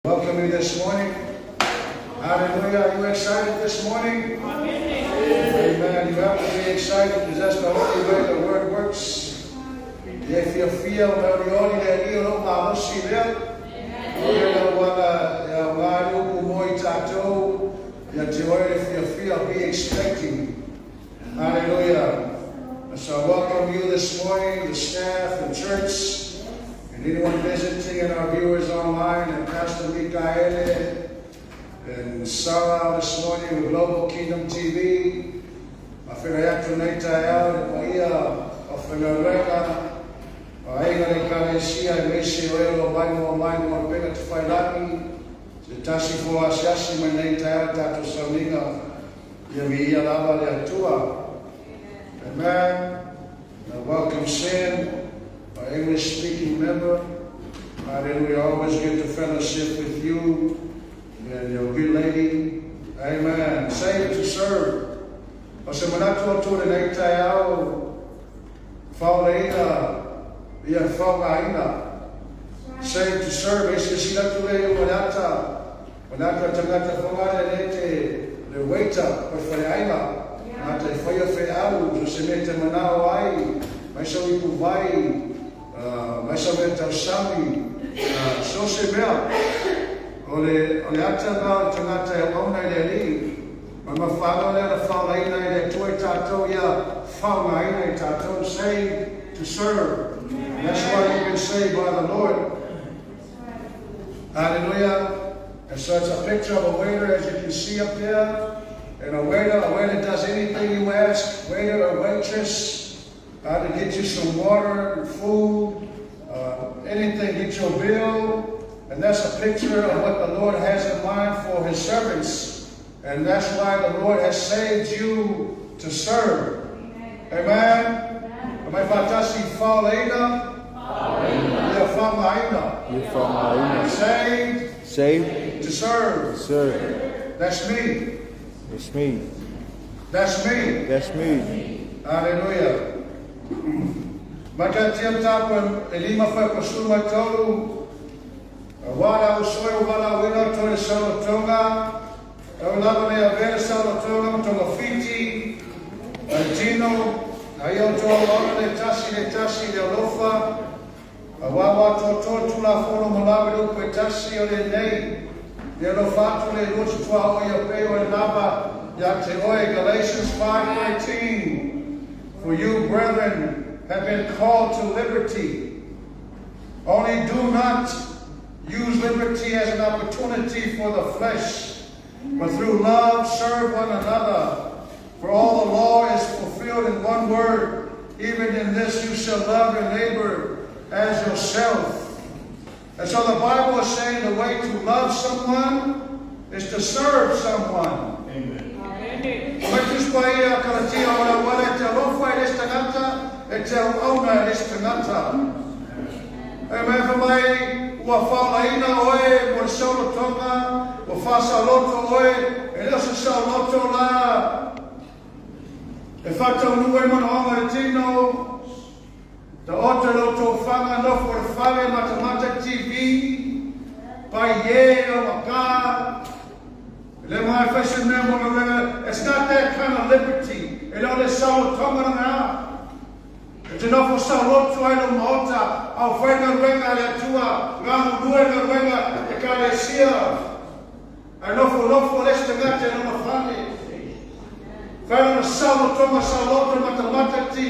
Welcome you this morning. Hallelujah. Are you excited this morning? Amen. You have to be excited because that's the only way the word works. If you feel that the only that you don't know, see them. If you feel, be expecting. Hallelujah. So I welcome you this morning, the staff, the church, and anyone visiting and our viewers online, and Pastor Mikaele and Sarah this morning with Global Kingdom TV. I feel I have to make that out of my ear of the Norega. I ain't going to see I may say, well, more bigger to find out me. The Tashi for us, Yashi, my name, Tato Salinga, Yamia Lava Tua. Amen. Welcome, Sin, our English speaking member. Hallelujah. Always good to fellowship with you and your good lady. Amen. Saved to serve. I said, when I told you the next time, Faaolaina, yeah, Faaogaina. Saved to serve. It's just that to lay when I tangata Faaolaina, the waiter, but for the Aina. Ate whaia whai au, se me te manao ai, mai sa i puvai, mai sa me tau sami, so se mea. O le ata ngā tangata e mauna i le li, ma mawhanga le na Faaolaina i le tue tātou ia, Faaogaina i tātou, saved to serve. And that's why you've been saved by the Lord. Hallelujah. And so it's a picture of a waiter, as you can see up there. And a waiter does anything you ask, waiter or waitress, to get you some water and food, anything, get your bill. And that's a picture of what the Lord has in mind for his servants. And that's why the Lord has saved you to serve. Amen? Am I fatasi Faaolaina? Faaogaina. Saved to serve. That's me. It's me. That's me. That's me. Hallelujah. Maka tiam tapu elima fai pasuma tolu. Wala usoi wala wina tole salo tonga. Lava ne avere salo tonga tonga fiti. Tino. Ayo toa wana le tasi le lofa. Wawa to tula fono malawi upe tasi o le nei. Galatians 5:19. For you, brethren, have been called to liberty. Only do not use liberty as an opportunity for the flesh, but through love serve one another. For all the law is fulfilled in one word, even in this you shall love your neighbor as yourself. And so the Bible is saying the way to love someone is to serve someone. Amen. Amen. For my Faaolaina oe, mo solo tonga, mo fasa loto oe, e lesa sa loto la. E fata unue mana onga e tino. The author of Fanga no for Fale Mathematic TV by Ye or Maka. It's not that kind of liberty. It only sounds common now. It's enough for Salot to Idol Mota, our friend and Renga Latua, Ramu Duenga Renga, the Kalesia. I know for love for less than that, and on a family. Fala Salot Thomas Salot Mathematic TV.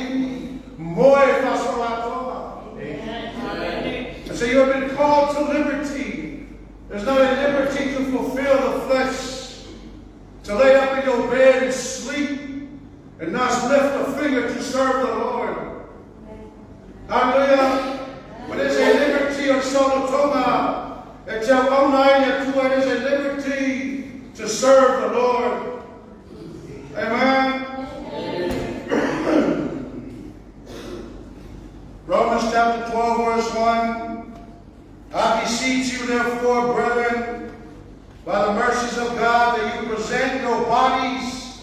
And so you have been called to liberty. There's not a liberty to fulfill the flesh, to lay up in your bed and sleep, and not lift a finger to serve the Lord. Hallelujah. But there's a liberty of Solotoma. It is a liberty to serve the Lord. Amen. Romans chapter 12, verse 1. I beseech you, therefore, brethren, by the mercies of God, that you present your bodies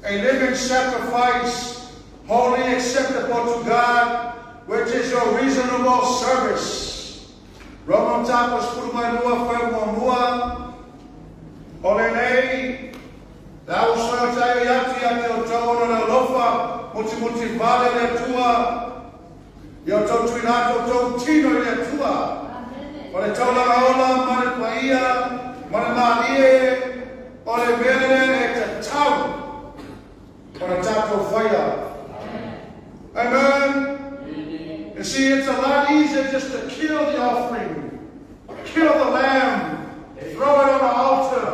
a living sacrifice, wholly acceptable to God, which is your reasonable service. Roman tapas purumainua whamuamua. Ole nei. Tau soa tayo yati ate o tau na lofa. Muti vale le tua. Yo tau tuinato tau tino le tua. Ole tau langa ola mane paia. Mane malie. Ole mele e te tau. Ole tato whaia. Amen. You see, it's a lot easier just to kill the offering, kill the lamb, throw it on the altar,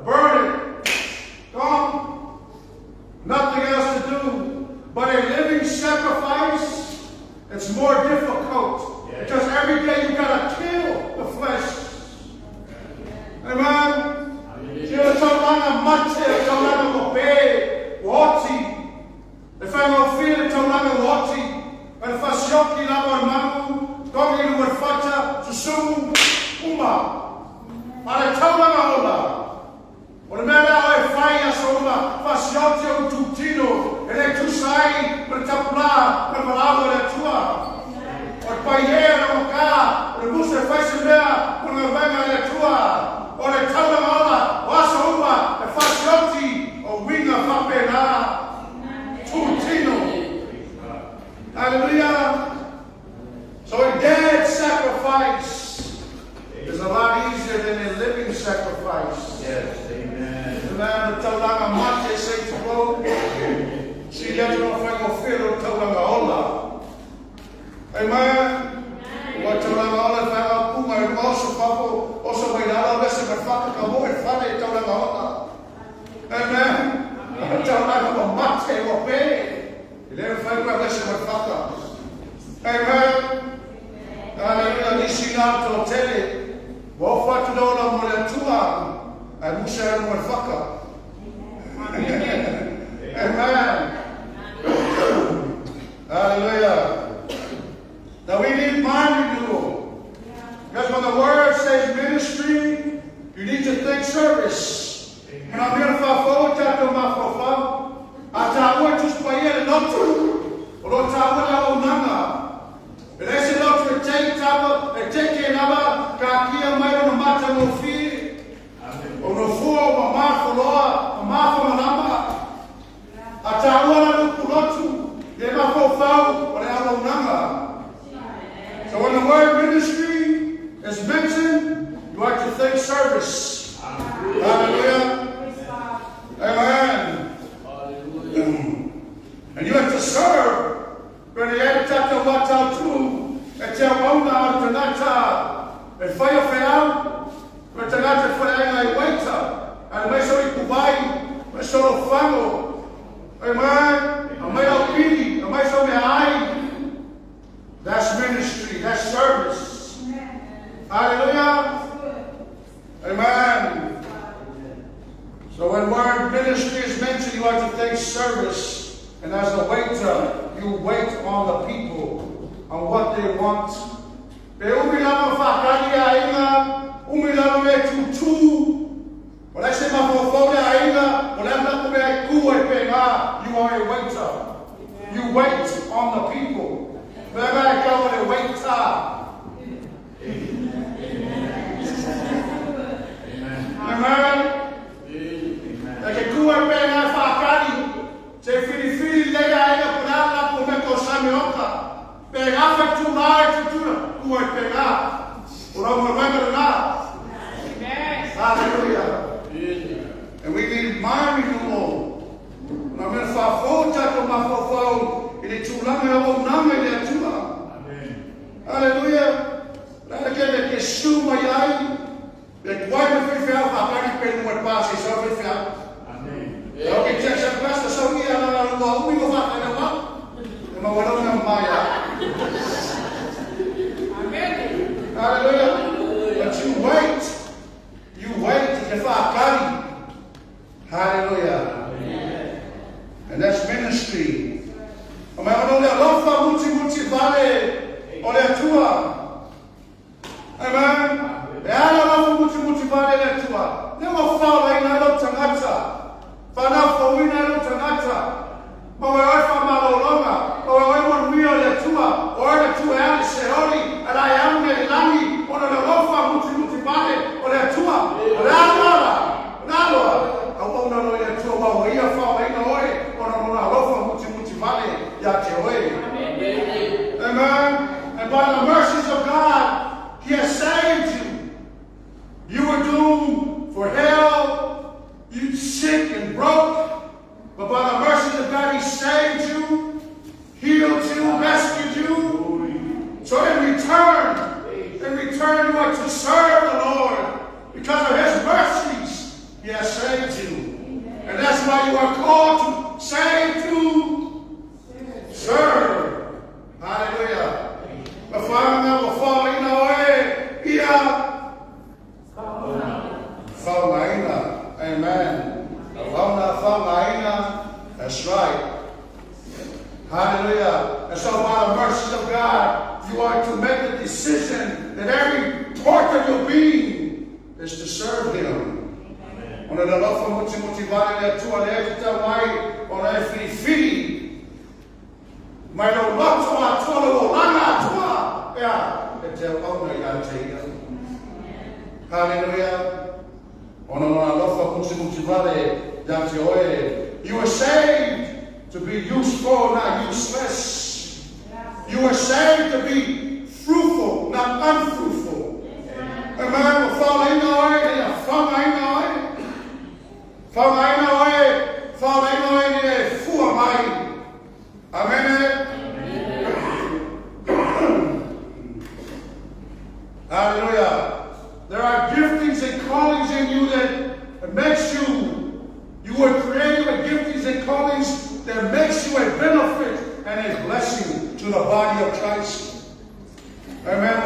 burn it, gone. Nothing else to do. But a living sacrifice, it's more difficult because every day you got to kill the flesh. Amen. If I don't feel it, and if I shock you now on Mamu, don't you know what to soon, Uma. And I tell them all. When a man I fire so Fasciotio to Tino, and then to say, but Tapla, and Malava at Tua. Or Payer or Ka, or Musa Fasimea, when I bang at Tua. Or I tell them all, Wasoma, and Fascioti, or Winga Papena, to Tino. Hallelujah. So a dead sacrifice is a lot easier than a living sacrifice. Yes, amen. The man tell langa mate say to go. See that no fango feel tell langa ola. Amen. What tell langa ola fango puma also papo also by dala lesa perfecta como e fale tell langa ola. Amen. Tell langa mate o pe. Ele vai para deixar uma faca. Amen. Aleluia. Ensinato tele. Vou fazer uma mulher tua. A mulher uma faca. Amen. Hallelujah. Now we need mind renewal. Because when the word says ministry, you need to think service. And I'm going to fall to my profile. Atawa tus paia notu, o tawa na onanga. Ese notu take tawa, take naba, kakia mai no mata no fi. O no fo mama foloa, mama fo manamba. Atawa na kulotu, ye ma fo fau, o le onanga. So when the word ministry is mentioned, you have to think service. Hallelujah. Amen. And you have to serve. When you have to talk about how to, and tell one now to not and fire fail, but to not for any waiter, and make sure you buy, make sure you follow. Amen. And make sure you make sure you hide. That's ministry. That's service. Hallelujah. Amen. So when word ministry is mentioned, you have to think service. And as a waiter, you wait on the people, on what they want. When I say you are a waiter. You wait on the people. Amen. Se fili lega ainda por ela como que o samioka pegar tu lá tu o pegar por amor vai lá. Hallelujah. And we need mind renewal. Na minha favota como fofão ele tu lá meu nome ele tua. Amen. Hallelujah. Lá que suma aí de quando foi feito a parte pelo meu passe só foi feito. Okay, check that pastor. So we are we go back and what? Amen. Hallelujah. But you wait. You wait to carry. Hallelujah. Amen. And that's ministry. Amen. Amen. You were doomed for hell. You sick and broke. But by the mercy of God, He saved you, healed you, rescued you. So in return, you are to serve the Lord. Because of His mercies, He has saved you. And that's why you are called to save, to serve. Hallelujah. Faaolaina. Amen. Faaolaina. That's right. Hallelujah. And so by the mercies of God, you are to make the decision that every part of your being is to serve Him. Ona na lofa muti vale le tua le ta mai ona e fili mai lo loto a tua lo langa tua ya e te ona ya te. Hallelujah. Ona na lofa muti vale ya te oe. You are saved to be useful, not useless. You are saved to be fruitful, not unfruitful. Amen. Faaolaina, Faaolaina. Faaolaina ni fua mai. Amen. Hallelujah. There are giftings and callings in you that makes you were created with giftings and callings that makes you a benefit and a blessing to the body of Christ. Amen.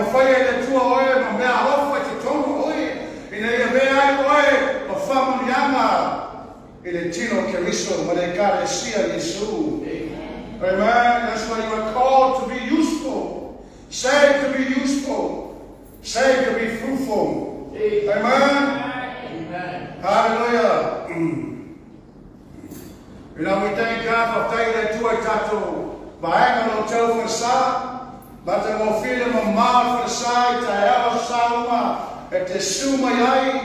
Amen. That's why you are called to be useful, saved to be useful, saved to be fruitful. Amen. Amen. Hallelujah. You know, we thank God for taking to a tattoo. Bahangan no tell for sa, but I will feel him a mouth for side to hell salma at the suma yai.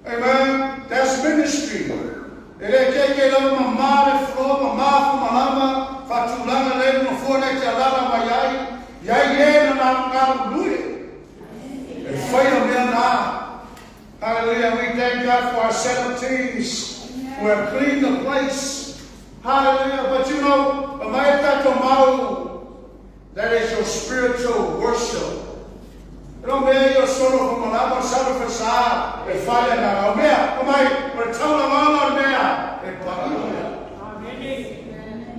Amen. That's ministry. Ele take a mama from a mouth from Malama, Fatulanga lady no for next alama mayai, yai and I'm do it. And fire me now. Hallelujah. We thank God for our set of teams who have cleaned the place. Hallelujah. But you know, that is your spiritual worship. Don't be your solo from Malama Sabbath and fire now.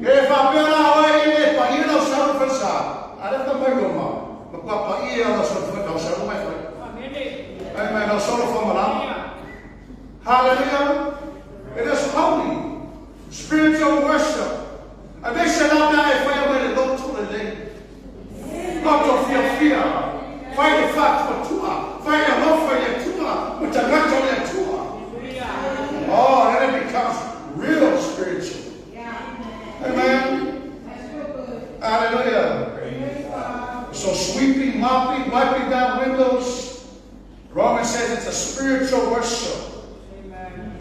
If I build our way, if I hear no Sabbath, I don't know my papa ear on the Sabbath. Amen. No solo from Malama. Hallelujah. It is holy. Spiritual worship. And they said, I'm not a fire when they go to the lake. Not to fear. Fight the fact for Tua. Fight the love for your Tua. But the not on your Tua. Oh, then it becomes real spiritual. Amen. Hallelujah. So sweeping, mopping, wiping down windows. Romans says it's a spiritual worship.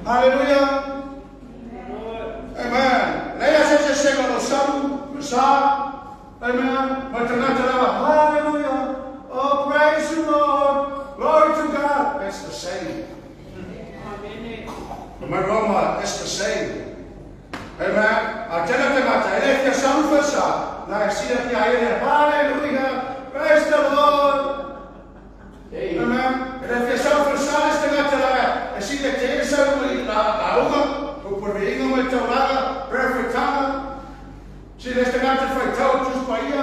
Hallelujah. Amen. Amen. Hallelujah. Oh, praise the Lord. Glory to God. It's the same. Amen. Roma, it's the same. Amen. Hallelujah. Praise the Lord. Amen. And if you're self size, then I see the case of the who put the English with the perfect time. See, there's the matter for a toe just by you.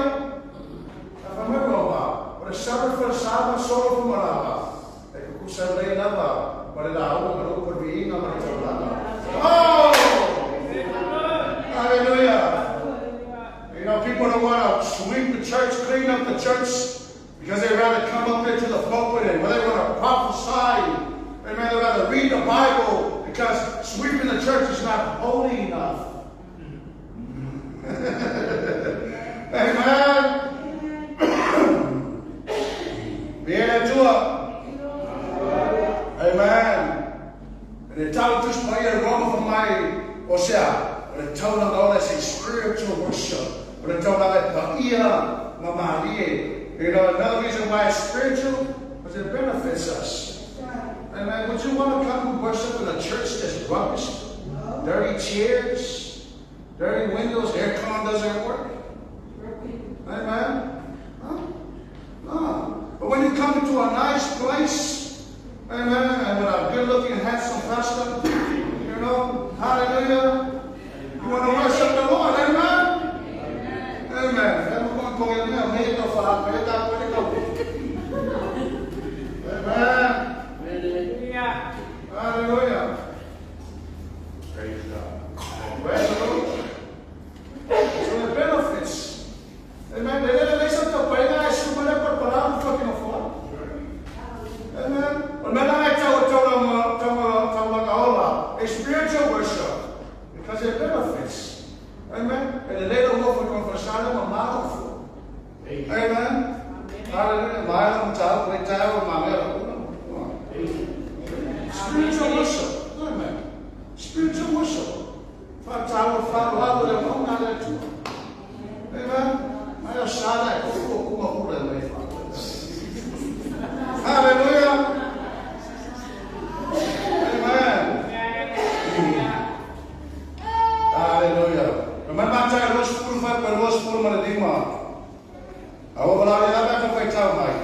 I'm a robot. But a summer for a summer, solo from a lava. They could say another, but in our home, put the English with the oh! Hallelujah. You know, people don't want to sweep the church, clean up the church. Because they'd rather come up there to the pulpit and they want to prophesy. They'd rather read the Bible because sweeping the church is not holy enough. Amen. Viene tua. Amen. And they tell just by your Roma from my Osea. But they tell them all that's a spiritual worship. But they tell them that Paia Mamarie. You know, another reason why it's spiritual, because it benefits us. Amen. Would you want to come and worship in a church that's rubbish? No. Dirty chairs, dirty windows, aircon doesn't work. Amen. No. But when you come into a nice place, amen, and with a good-looking, handsome pastor, you know, hallelujah, you want to worship the Lord, amen? Amen. Amen. Hallelujah. Praise God. Praise the Lord. So the benefits. Amen. They said to pray that I should put up for I'm talking of. Amen. When I tell a spiritual worship, because it benefits. Amen. And the later wolf will confess them a mouthful. Amen. Hallelujah. Spiritual worship. Amen. Spiritual worship. Hallelujah. Amen. Hallelujah. Remember I tell you, those full fight with those full manadima. I will allow you to fight out, Mike.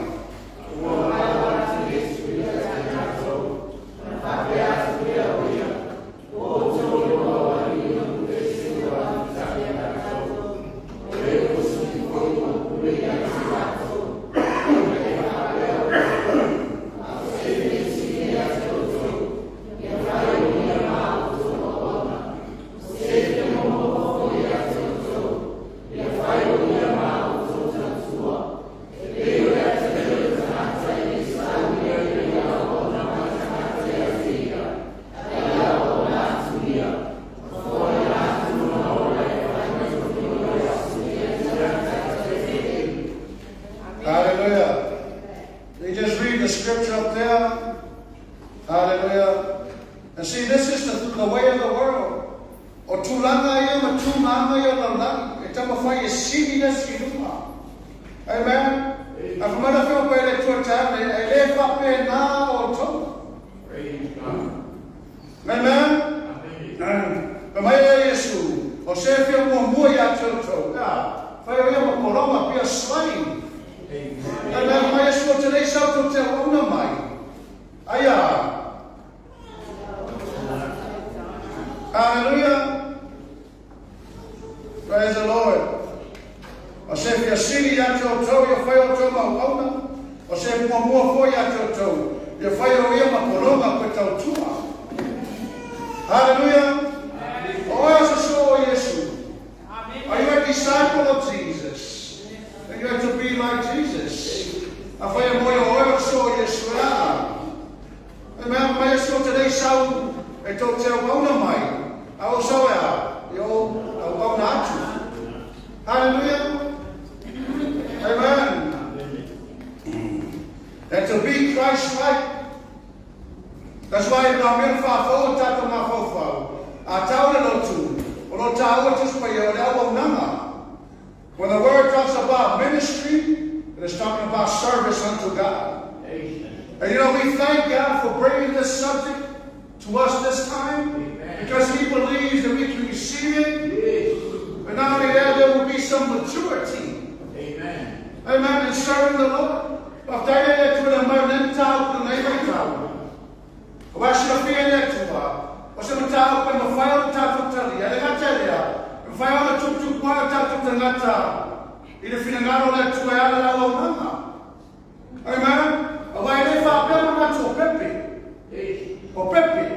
When the word talks about ministry, it is talking about service unto God. And you know, we thank God for bringing this subject to us this time, because He believes that we can receive it. But not only that, there will be some maturity. Amen. Amen. In serving the Lord. Amen. O Pepe.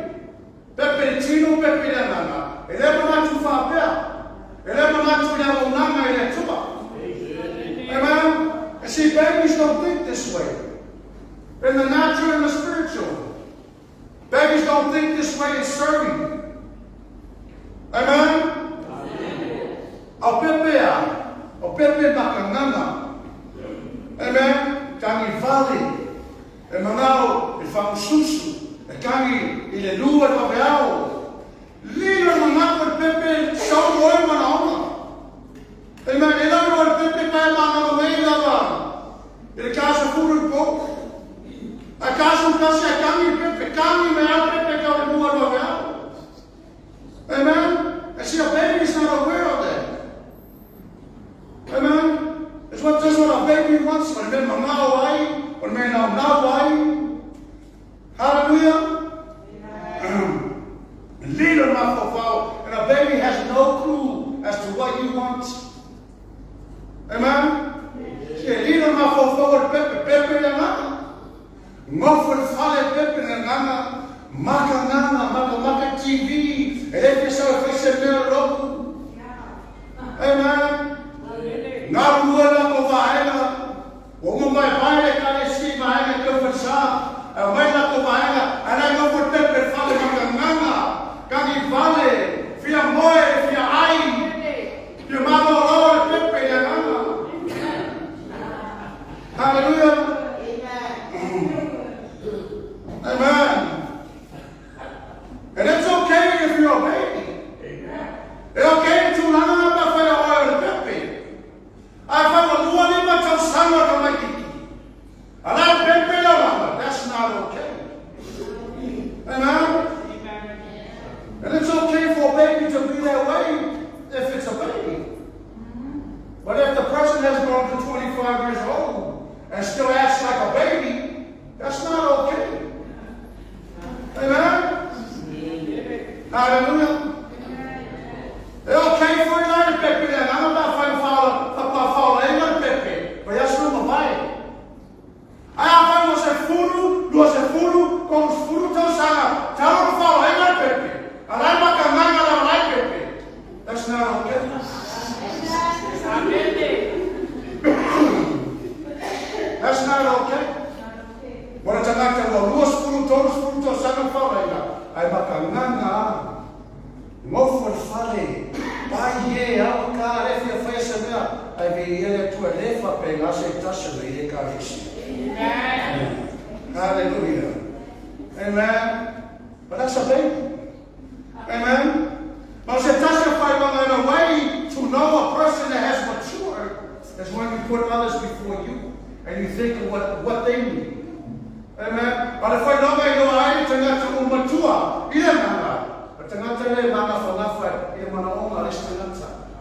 Pepe Tino, Pepe Nana. Ele é para tu fazer. Ele é para tu dar uma nana e é tua. Amen. And see, babies don't think this way. In the natural and the spiritual. Babies don't think this way in serving. Amen. O Pepe Bacanana. Amen. Tangi Valley. Emanao, e Faaogaina. E kangi I le lua e papeao. Lila manako e Pepe sau roe manaona. Amen. E lau e Pepe kai mana mei lava. E le casa furu I poke. A casa kasi a kangi Pepe. Amen? And see, a baby is not aware of that. Amen? That's what a baby wants. When men now why? When men now why? Hallelujah? Leader Mafofao. And a baby has no clue as to what you want. Amen? Leader Mafofao Pepe Yama. Ngofo Fale Pepe Nana. Maka Maka TV. And if you saw a face of Roku. Amen? Naruela Kovaina. Umumai Baile Kalesi Mahana Kofasa. And Waila Kovaina. And I go for Pepe Fale Maka. Kagi Vale, Fia Moe, Fia Ai, Fia Mama Lord, Pepe, Yanama. Hallelujah. Amen. And it's okay if you're a baby. It's okay to learn about Fia Oil and Pepe. I found a new one in my Tosana Kamaki. And I Pepe Lama. That's not okay. Amen. And it's okay for a baby to be that way if it's a baby. But if the person has grown to 25 years old and still acts like a baby, that's not okay. Amen? Hallelujah. It's okay for you to Pepe then. I'm not fighting Faaolaina Pepe. But that's not my mind. I have você furo, com os furos tão sana. Tell them Faaolaina Pepe. That's not okay. That's not okay. What it's like to lose frutos, sana Faaolaina. Ay makanganga. Ngofo fale. Baie au ka refia fesa mea. Ay viele tu elefa pega se tasha le karisi. Amen. Hallelujah. Amen. But that's a baby. Amen. But to testify in a way to know a person that has matured is when you put others before you and you think of what they need. Amen. But if I know I need to mature, but to not tell them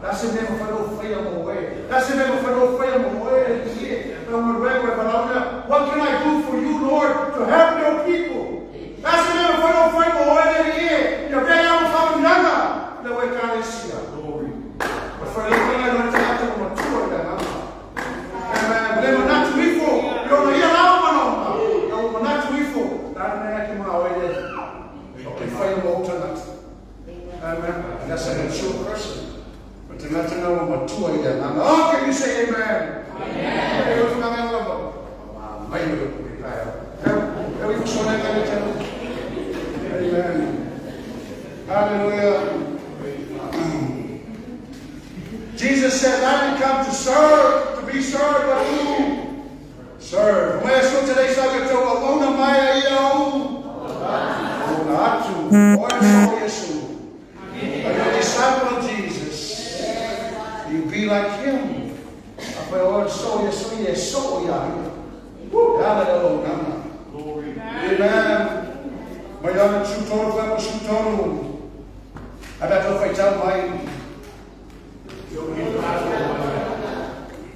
that's it never for no freedom away. That's it never for no freedom away. What can I do for you, Lord, to help your people? That's it never for no freedom away. You're very younger. The way God is here. Glory. But for the thing I don't have to mature them. Amen. But they were not to be full. You're not to be full. That man came out way there. Okay, fight them all tonight. Amen. And that's a mature person. But to not to know mature them. Oh, can you say amen? Amen. Amen. Hallelujah. Jesus said, I didn't come to serve, to be served, but to serve. When so today, so I get to alone, Maya, you're a disciple of Jesus. You be like him. Amen. Mayroon sutoro pa sutoro. Ada to fai tau mai.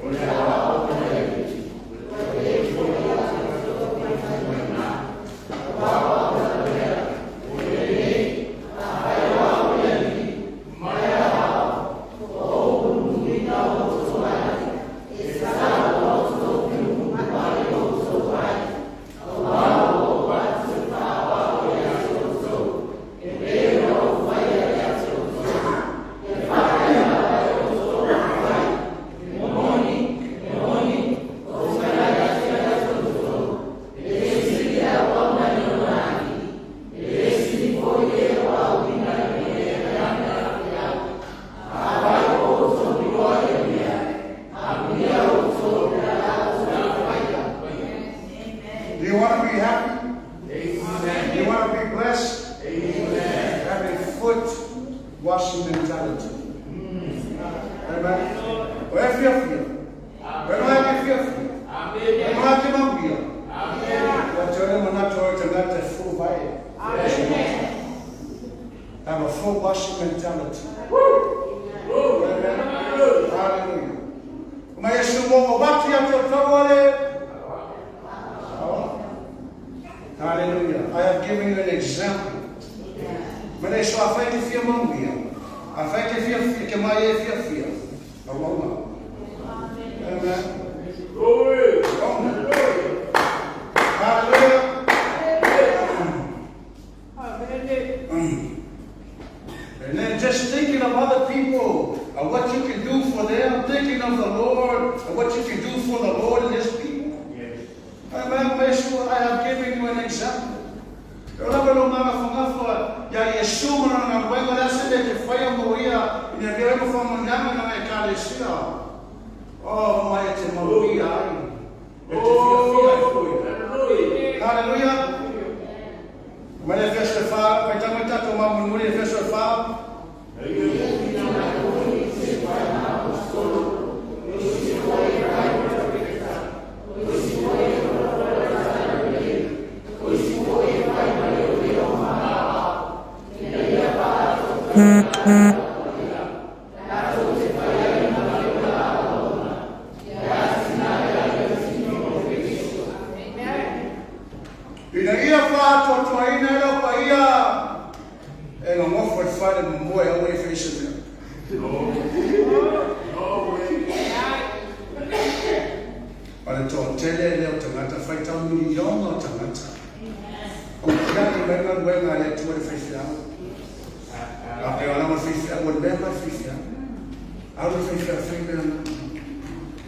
Amen. full washing mentality. Hallelujah. Ma Yesu mo wati ya tawale. Hallelujah. I have given you an example. But I saw I thank you for your I thank you for your fear. Amen. Glory. Hallelujah. And then just thinking of other people, of what you can do for them, thinking of the Lord, of what you can do for the Lord and His people. Yes. Amen. I have given you an example. Oh, hallelujah. Manifesto Faaogaina, vai estar muito tomando manifesto Faaogaina.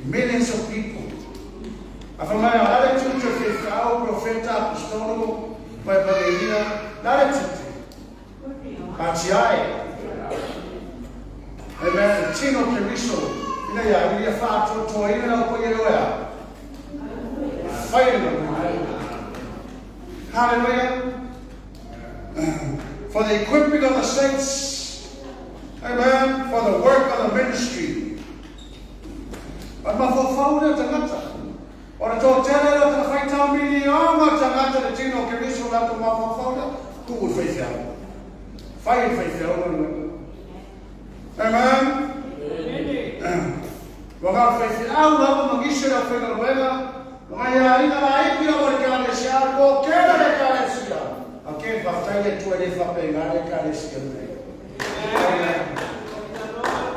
Millions of people. Afirmai attitude of Faaogaina, profeta apostolico, vai bateria, attitude. Atiai. Amen. Tino Keriso, ina ya ia fato toina na koyeroya. Hallelujah. For the equipping of the saints. Amen. For the work of the ministry. But mafafauna tangata. Ora to tele lo ta fai tau miliona tangata de Tino Keriso la to mafafauna ku faithia. Faithia. Amen. Wanga faithia au la magisha fa na wega. Maya ina la ipira por kalesia ko kela de kalesia. Okay, baftaye tu ele fa pegare kalesia. Amen.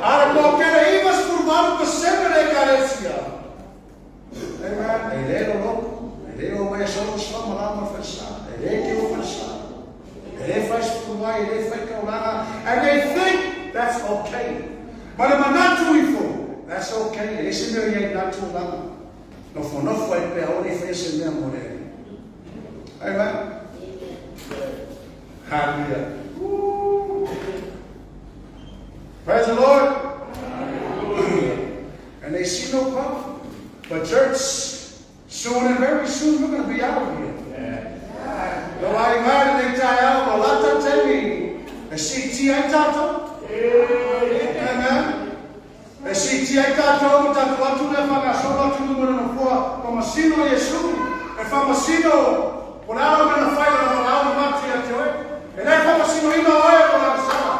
Ara ko kela ibas kurban ko sempre de kalesia. Amen. Ele o mais só chama lá no festa. Ele que o festa. Ele faz kurban, ele faz kaulana, and they think that's okay. But if I'm not doing for, that's okay. Esse meu ia not too long. No foi para onde fez o mesmo modelo. Amen. Hallelujah. Praise the Lord. And they see no problem. But church, soon and very soon we're going to be out of here. No, I imagine they tie out a lot of telling. I see T.I. Tato. Amen. E si ti ai tātou mo tātou atu le whakasoma tunu mora na kua o masino Yesu e whamasino o nāo mena whai o na nāo mati a te oe e nei whamasino ina oe o na sala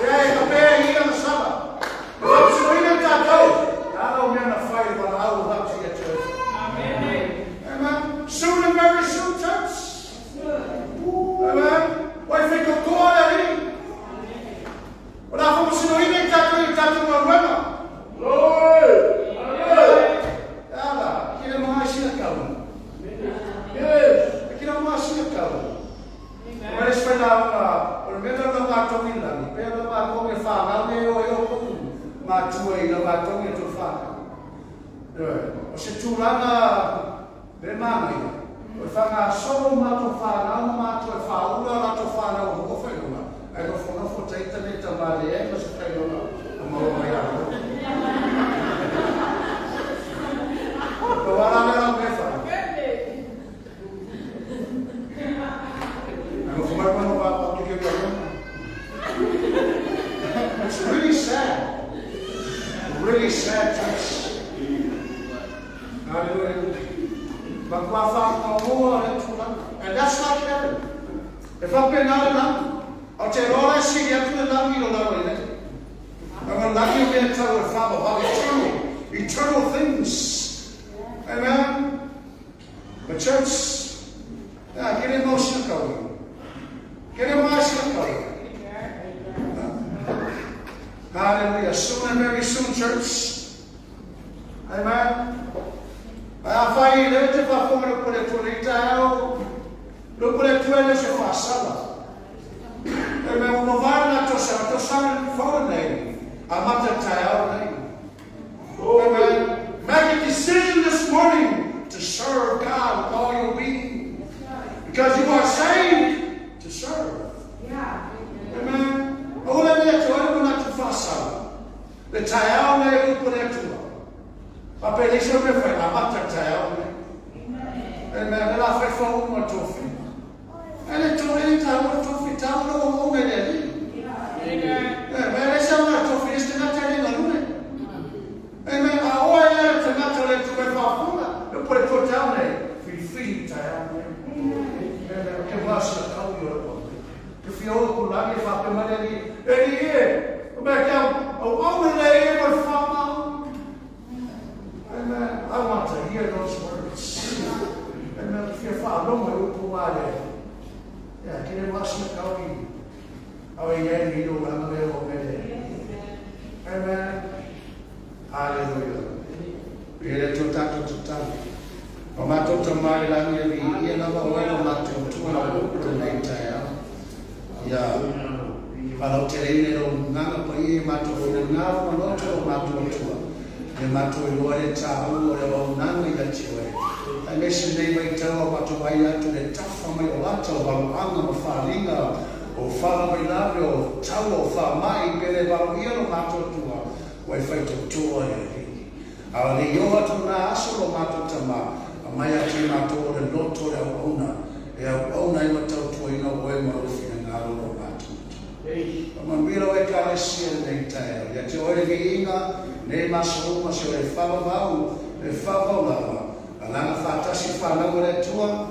e ai ka pēa ina na sala e whamasino ina tātou nāo mena whai o na nāo mati a te oe. Amen. Soon and very soon, church. Amen. Wai whika koa le ri. O nā whamasino ina i tātou ma ruema. Glory! Ala, kira mga sila kau. Yes, kira mga sila kau. Mas pala o mena na matong ila, pero matong e fa, na yo ko matuai na matong e to fa. O se tulanga be mami. O fa na solo matong fa, na matong fa, ula na to fa na o ko fa no. Ai no fono fo taita ne tamale e no se fa no. Mo mai a. It's really sad. Really sad, church. Hallelujah. And that's like heaven. If I've been out enough, O te rola si ya tu langi lo la wele. Ang langi me tau e whama eternal things. Amen. But church, get emotional going. Get emotional going. Hallelujah. Soon and very soon, church. Amen. I find it to put it to the town. Look at it to the Faaolaina. Amen. Movana to Sabbath for the name. I'm not the town. Amen. Make a decision this morning to serve God with all your being. Because you are saved to serve. Yeah. Amen. Ole me to ole na tu Faaolaina. Le taiao me lu pole tu. Pa pe le so me fa na mata taiao me. Amen. La fa fo mo to fi. Ele to ele ta mo to fi ta no mo me le. Amen. Amen. Le sa mo to fi este na tele na lu. Amen. A o ele te na tele tu me fa funa. Le pole to ta me. Fi taiao me. Amen. Ke va sa ka u If you all love you, Papa, Mother, any year, back down, a woman lay in farm. Amen. I want to hear those words. Amen. If your father, no one will pull out there. Yeah, can you watch me going? Oh, yeah, you know, I'm a little bit. Amen. Hallelujah. Ele tutato tutano. O mato tamai la mia vi, e na wa mato tu na o nei taia. Ya, kalau terene lo nganga pa i mato o na no to mato tua. E mato i lore ta o le o nanga i chiwe. Ai mesi nei mai tau mato mai atu le tafa mai o ato o anga ma Faaolaina o fala mai na o tau o fa mai pele ba o ia mato tua. Wai fai to tua e. Ala le yo atu na aso lo mato tama. Mai atu mato o le loto le o ona. E o ona i mato tua i no o e marufi. Mamilo e kalesia nei tae. Ya te ore ki inga, ne maso ma se le whawawau, le whawawau. Alanga whatasi whanau le tua,